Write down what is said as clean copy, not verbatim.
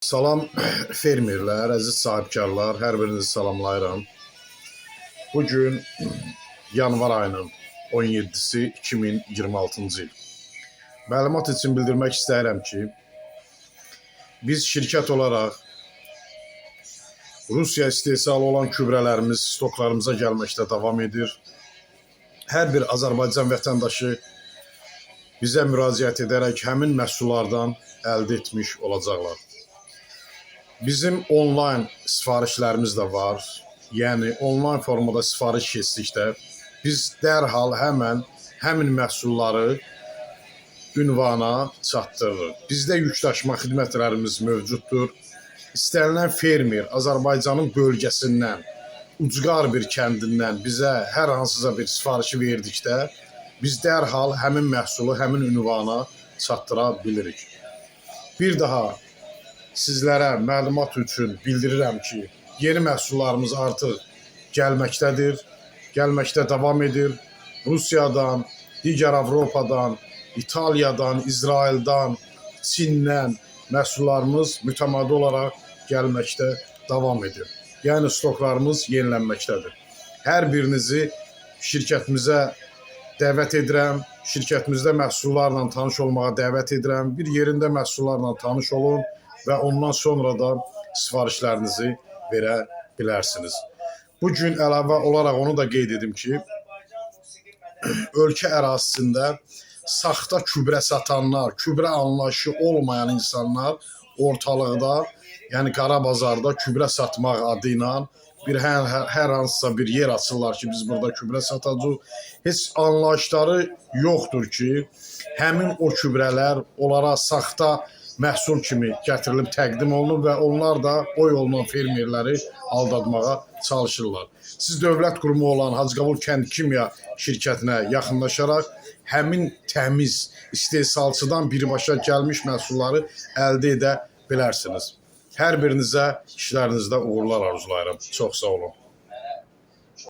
Salam fermerlər, əziz sahibkarlar, hər birinizi salamlayıram. Bugün yanvar ayının 17-si 2026-cı il. Məlumat üçün bildirmək istəyirəm ki, biz şirkət olaraq Rusiya istehsalı olan gübrələrimiz stoklarımıza gəlməkdə davam edir. Hər bir Azərbaycan vətəndaşı bizə müraciət edərək həmin məhsullardan əldə etmiş olacaqlar. Bizim onlayn sifarişlərimiz də var. Yəni onlayn formada sifariş keçdikdə biz dərhal həmin məhsulları ünvana çatdırırıq. Bizdə yükdaşıma xidmətlərimiz mövcuddur. İstənilən fermer Azərbaycanın bölgəsindən, ucqar bir kəndindən bizə hər hansısa bir sifarişi verdikdə biz dərhal həmin məhsulu həmin ünvana çatdıra bilirik. Bir daha sizlərə məlumat üçün bildirirəm ki, yeni məhsullarımız artıq gəlməkdədir, gəlməkdə davam edir. Rusiyadan, digər Avropadan, İtaliyadan, İsraildən, Çindən məhsullarımız mütəmadi olaraq gəlməkdə davam edir. Yəni stoklarımız yenilənməkdədir. Hər birinizi şirkətimizə dəvət edirəm, şirkətimizdə məhsullarla tanış olmağa dəvət edirəm. Bir yerində məhsullarla tanış olun və ondan sonra da sifarişlərinizi verə bilərsiniz. Bugün əlavə olaraq onu da qeyd edim ki, ölkə ərazisində saxta gübrə satanlar, gübrə anlayışı olmayan insanlar ortalıqda, yəni qara bazarda gübrə satmaq adı ilə hər hansısa bir yer açırlar ki, biz burada gübrə satacağıq. Heç anlayışları yoxdur ki, həmin o gübrələr onlara saxta məhsul kimi gətirilib təqdim olunur və onlar da o yolla fermerləri aldatmağa çalışırlar. Siz dövlət qurumu olan Hacıqabul Kənd Kimya şirkətinə yaxınlaşaraq həmin təmiz istehsalçıdan birbaşa gəlmiş məhsulları əldə edə bilərsiniz. Hər birinizə işlərinizdə uğurlar arzulayıram. Çox sağ olun.